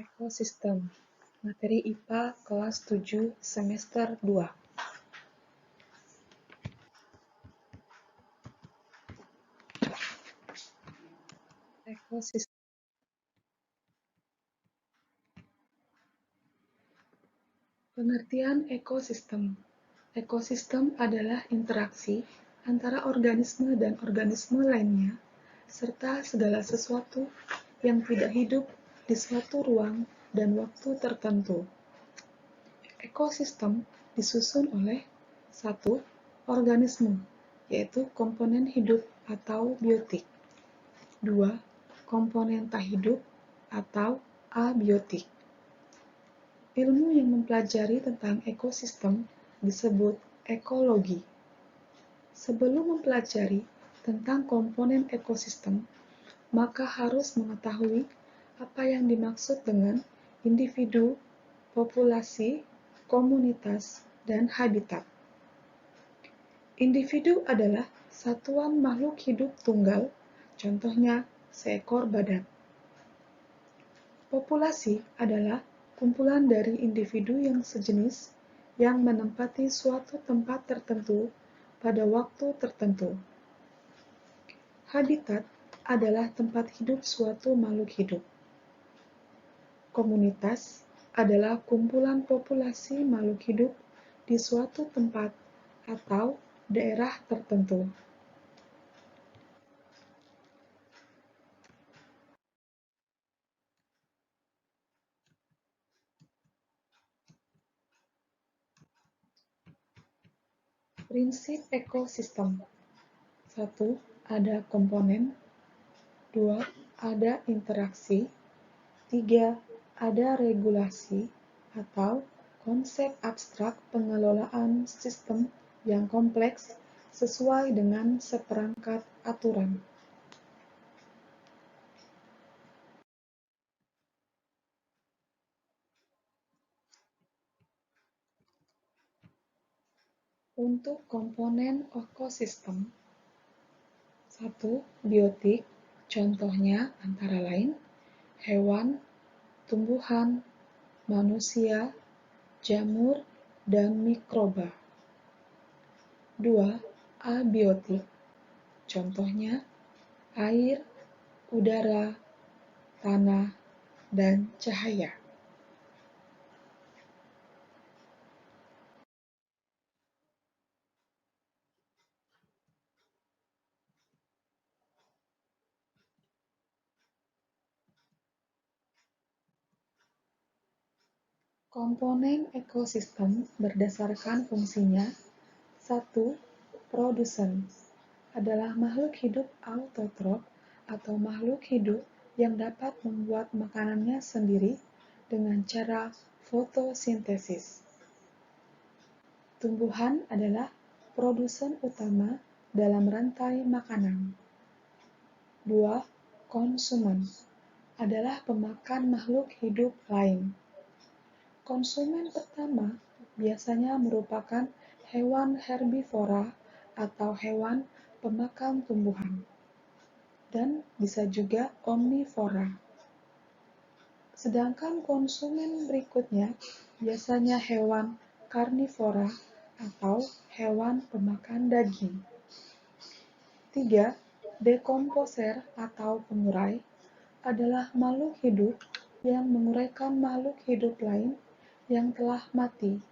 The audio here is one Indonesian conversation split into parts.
Ekosistem, materi IPA kelas 7 semester 2. Ekosistem. Pengertian ekosistem. Ekosistem adalah interaksi antara organisme dan organisme lainnya, serta segala sesuatu yang tidak hidup di suatu ruang dan waktu tertentu. Ekosistem disusun oleh 1. Organisme, yaitu komponen hidup atau biotik. 2. Komponen tak hidup atau abiotik. Ilmu yang mempelajari tentang ekosistem disebut ekologi. Sebelum mempelajari tentang komponen ekosistem, maka harus mengetahui apa yang dimaksud dengan individu, populasi, komunitas, dan habitat. Individu adalah satuan makhluk hidup tunggal, contohnya seekor badak. Populasi adalah kumpulan dari individu yang sejenis yang menempati suatu tempat tertentu pada waktu tertentu. Habitat adalah tempat hidup suatu makhluk hidup. Komunitas adalah kumpulan populasi makhluk hidup di suatu tempat atau daerah tertentu. Prinsip ekosistem. 1. Ada komponen. 2. Ada interaksi. 3. Ada regulasi atau konsep abstrak pengelolaan sistem yang kompleks sesuai dengan seperangkat aturan. Untuk komponen ekosistem. 1. Biotik, contohnya antara lain hewan, tumbuhan, manusia, jamur, dan mikroba. 2. Abiotik, contohnya air, udara, tanah, dan cahaya. Komponen ekosistem berdasarkan fungsinya. 1. Produsen adalah makhluk hidup autotrof atau makhluk hidup yang dapat membuat makanannya sendiri dengan cara fotosintesis. Tumbuhan adalah produsen utama dalam rantai makanan. 2. Konsumen adalah pemakan makhluk hidup lain. Konsumen pertama biasanya merupakan hewan herbivora atau hewan pemakan tumbuhan, dan bisa juga omnivora. Sedangkan konsumen berikutnya biasanya hewan karnivora atau hewan pemakan daging. 3. Dekomposer atau pengurai adalah makhluk hidup yang menguraikan makhluk hidup lain yang telah mati.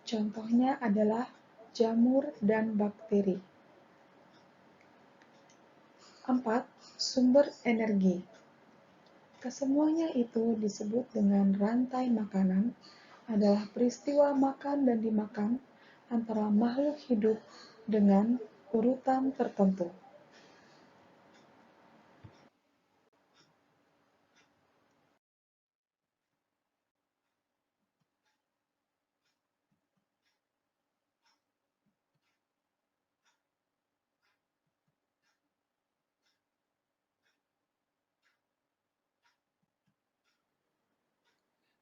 Contohnya adalah jamur dan bakteri. 4. Sumber energi. Kesemuanya itu disebut dengan rantai makanan adalah peristiwa makan dan dimakan antara makhluk hidup dengan urutan tertentu.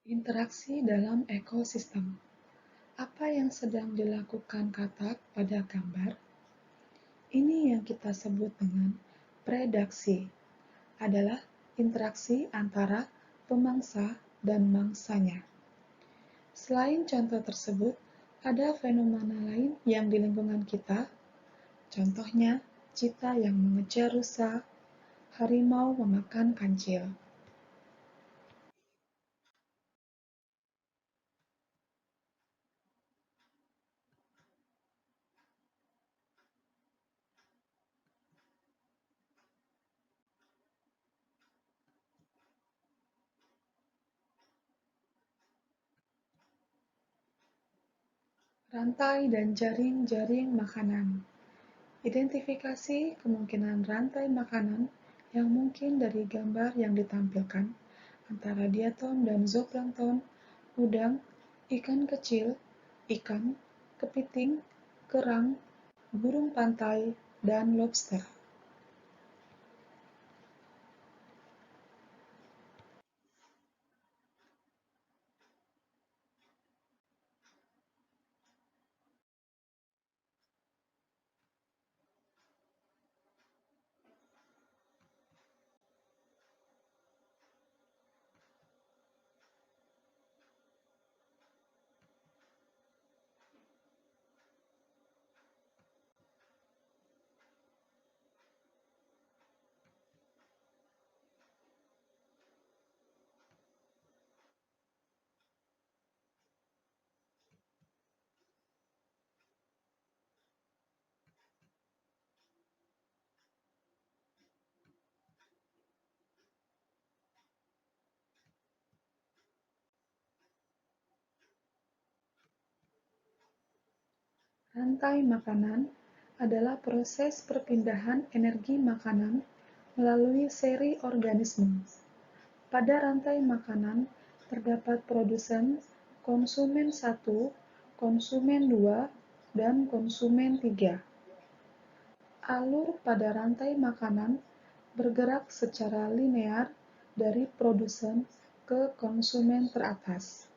Interaksi dalam ekosistem. Apa yang sedang dilakukan katak pada gambar? Ini yang kita sebut dengan predaksi. Adalah interaksi antara pemangsa dan mangsanya. Selain contoh tersebut, ada fenomena lain yang di lingkungan kita, contohnya cita yang mengejar rusa, harimau memakan kancil. Rantai dan jaring-jaring makanan. Identifikasi kemungkinan rantai makanan yang mungkin dari gambar yang ditampilkan antara diatom dan zooplankton, udang, ikan kecil, ikan, kepiting, kerang, burung pantai, dan lobster. Rantai makanan adalah proses perpindahan energi makanan melalui seri organisme. Pada rantai makanan terdapat produsen, konsumen satu, konsumen 2, dan konsumen 3. Alur pada rantai makanan bergerak secara linear dari produsen ke konsumen teratas.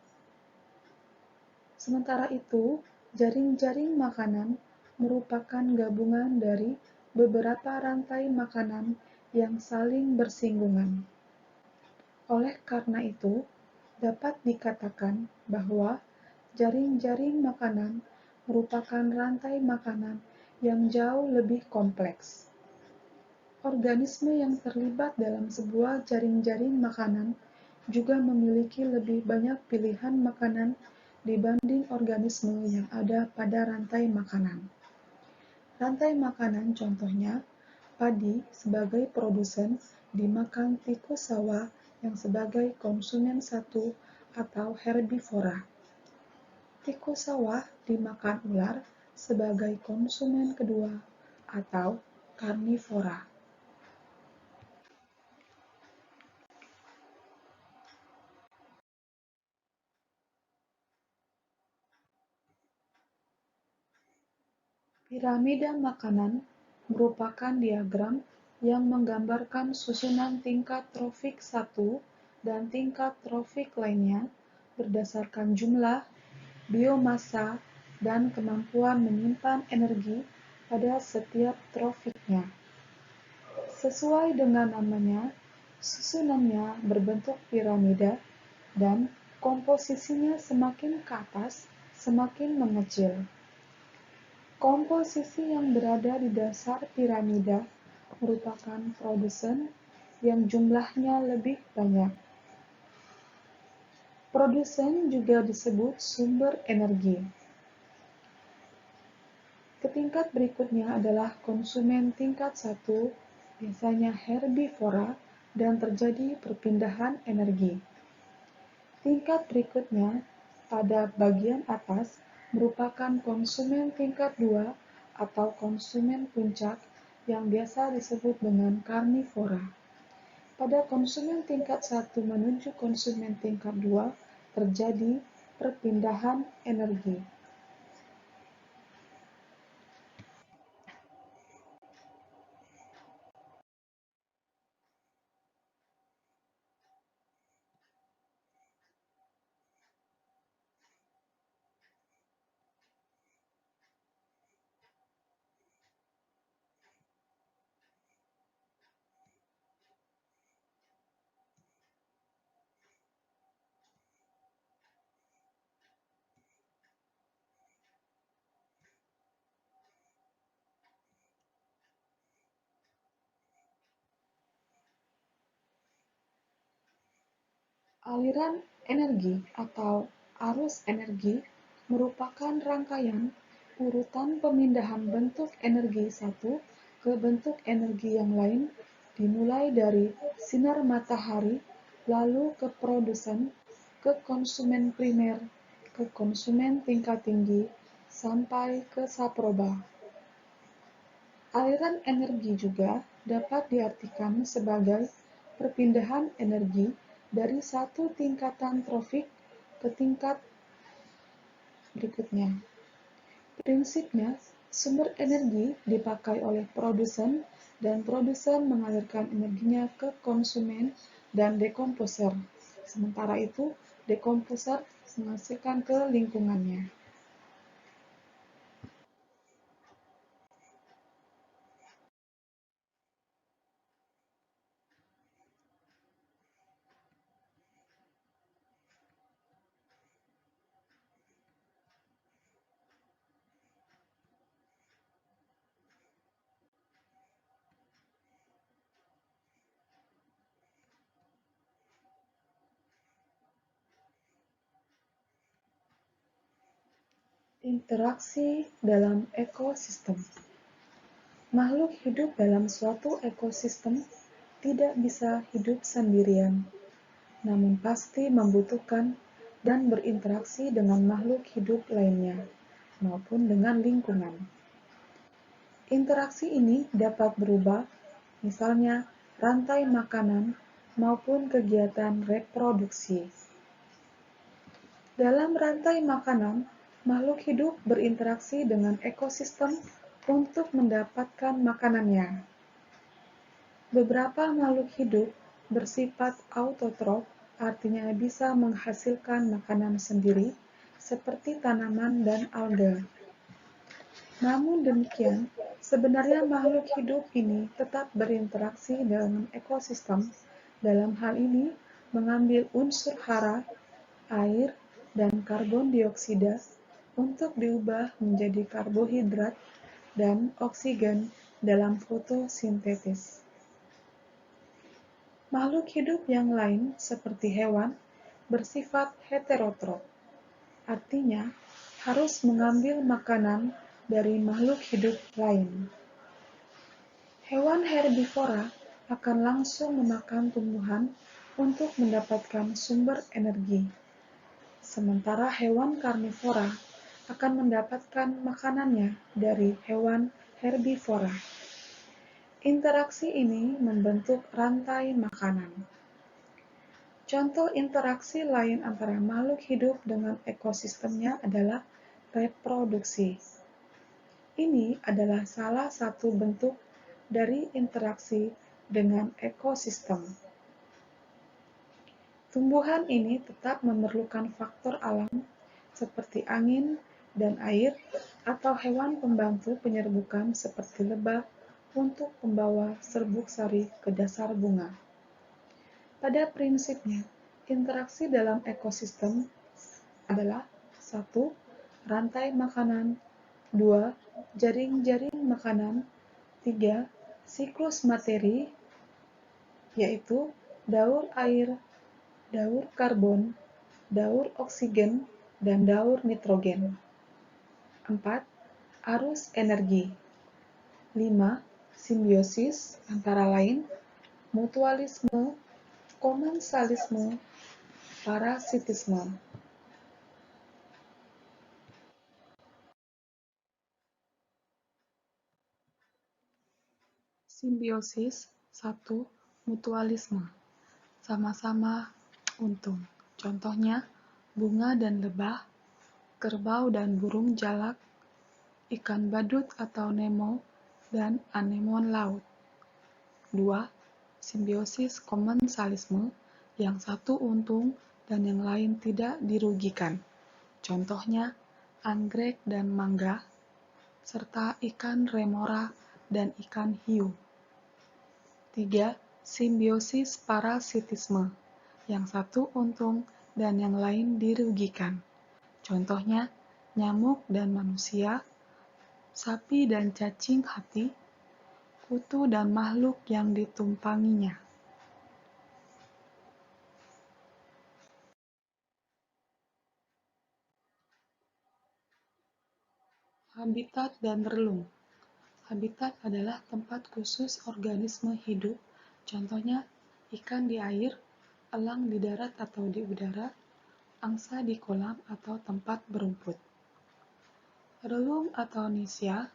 Sementara itu, jaring-jaring makanan merupakan gabungan dari beberapa rantai makanan yang saling bersinggungan. Oleh karena itu, dapat dikatakan bahwa jaring-jaring makanan merupakan rantai makanan yang jauh lebih kompleks. Organisme yang terlibat dalam sebuah jaring-jaring makanan juga memiliki lebih banyak pilihan makanan dibanding organisme yang ada pada rantai makanan. Rantai makanan contohnya, padi sebagai produsen dimakan tikus sawah yang sebagai konsumen satu atau herbivora. Tikus sawah dimakan ular sebagai konsumen kedua atau karnivora. Piramida makanan merupakan diagram yang menggambarkan susunan tingkat trofik satu dan tingkat trofik lainnya berdasarkan jumlah, biomassa, dan kemampuan menyimpan energi pada setiap trofiknya. Sesuai dengan namanya, susunannya berbentuk piramida dan komposisinya semakin ke atas, semakin mengecil. Komposisi yang berada di dasar piramida merupakan produsen yang jumlahnya lebih banyak. Produsen juga disebut sumber energi. Tingkat berikutnya adalah konsumen tingkat 1, biasanya herbivora, dan terjadi perpindahan energi. Tingkat berikutnya pada bagian atas merupakan konsumen tingkat 2 atau konsumen puncak yang biasa disebut dengan karnivora. Pada konsumen tingkat 1 menuju konsumen tingkat 2 terjadi perpindahan energi. Aliran energi atau arus energi merupakan rangkaian urutan pemindahan bentuk energi satu ke bentuk energi yang lain dimulai dari sinar matahari lalu ke produsen, ke konsumen primer, ke konsumen tingkat tinggi, sampai ke saproba. Aliran energi juga dapat diartikan sebagai perpindahan energi dari satu tingkatan trofik ke tingkat berikutnya. Prinsipnya, sumber energi dipakai oleh produsen dan produsen mengalirkan energinya ke konsumen dan dekomposer. Sementara itu, dekomposer menghasilkan ke lingkungannya. Interaksi dalam ekosistem. Makhluk hidup dalam suatu ekosistem tidak bisa hidup sendirian, namun pasti membutuhkan dan berinteraksi dengan makhluk hidup lainnya, maupun dengan lingkungan. Interaksi ini dapat berubah, misalnya rantai makanan maupun kegiatan reproduksi. Dalam rantai makanan, makhluk hidup berinteraksi dengan ekosistem untuk mendapatkan makanannya. Beberapa makhluk hidup bersifat autotrof, artinya bisa menghasilkan makanan sendiri, seperti tanaman dan alga. Namun demikian, sebenarnya makhluk hidup ini tetap berinteraksi dengan ekosistem, dalam hal ini mengambil unsur hara, air, dan karbon dioksida untuk diubah menjadi karbohidrat dan oksigen dalam fotosintesis. Makhluk hidup yang lain, seperti hewan, bersifat heterotrof, artinya harus mengambil makanan dari makhluk hidup lain. Hewan herbivora akan langsung memakan tumbuhan untuk mendapatkan sumber energi, sementara hewan karnivora akan mendapatkan makanannya dari hewan herbivora. Interaksi ini membentuk rantai makanan. Contoh interaksi lain antara makhluk hidup dengan ekosistemnya adalah reproduksi. Ini adalah salah satu bentuk dari interaksi dengan ekosistem. Tumbuhan ini tetap memerlukan faktor alam seperti angin dan air atau hewan pembantu penyerbukan seperti lebah untuk membawa serbuk sari ke dasar bunga. Pada prinsipnya, interaksi dalam ekosistem adalah 1. Rantai makanan, 2. Jaring-jaring makanan, 3. Siklus materi, yaitu daur air, daur karbon, daur oksigen, dan daur nitrogen. 4. Arus energi. 5. Simbiosis, antara lain mutualisme, komensalisme, parasitisme. Simbiosis. 1. Mutualisme. Sama-sama untung. Contohnya, bunga dan lebah, kerbau dan burung jalak, ikan badut atau Nemo, dan anemon laut. 2. Simbiosis komensalisme, yang satu untung dan yang lain tidak dirugikan. Contohnya, anggrek dan mangga, serta ikan remora dan ikan hiu. 3. Simbiosis parasitisme, yang satu untung dan yang lain dirugikan. Contohnya, nyamuk dan manusia, sapi dan cacing hati, kutu dan makhluk yang ditumpanginya. Habitat dan relung. Habitat adalah tempat khusus organisme hidup, contohnya ikan di air, elang di darat atau di udara, angsa di kolam atau tempat berumput. Relung atau nisya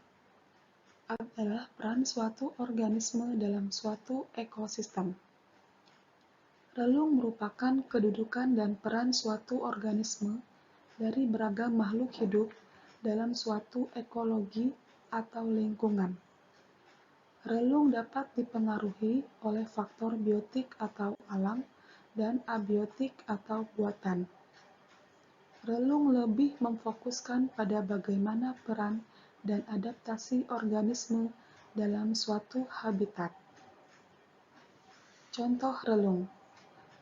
adalah peran suatu organisme dalam suatu ekosistem. Relung merupakan kedudukan dan peran suatu organisme dari beragam makhluk hidup dalam suatu ekologi atau lingkungan. Relung dapat dipengaruhi oleh faktor biotik atau alam dan abiotik atau buatan. Relung lebih memfokuskan pada bagaimana peran dan adaptasi organisme dalam suatu habitat. Contoh relung: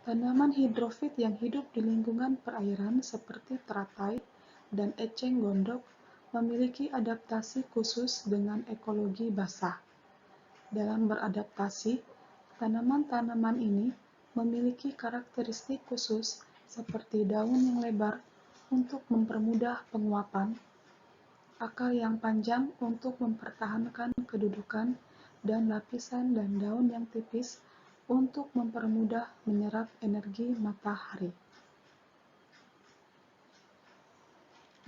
tanaman hidrofit yang hidup di lingkungan perairan seperti teratai dan eceng gondok memiliki adaptasi khusus dengan ekologi basah. Dalam beradaptasi, tanaman-tanaman ini memiliki karakteristik khusus seperti daun yang lebar untuk mempermudah penguapan, akar yang panjang untuk mempertahankan kedudukan, dan lapisan dan daun yang tipis untuk mempermudah menyerap energi matahari.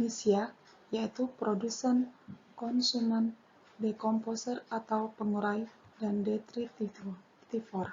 Nisya, yaitu produsen, konsumen, decomposer atau pengurai, dan detritivore.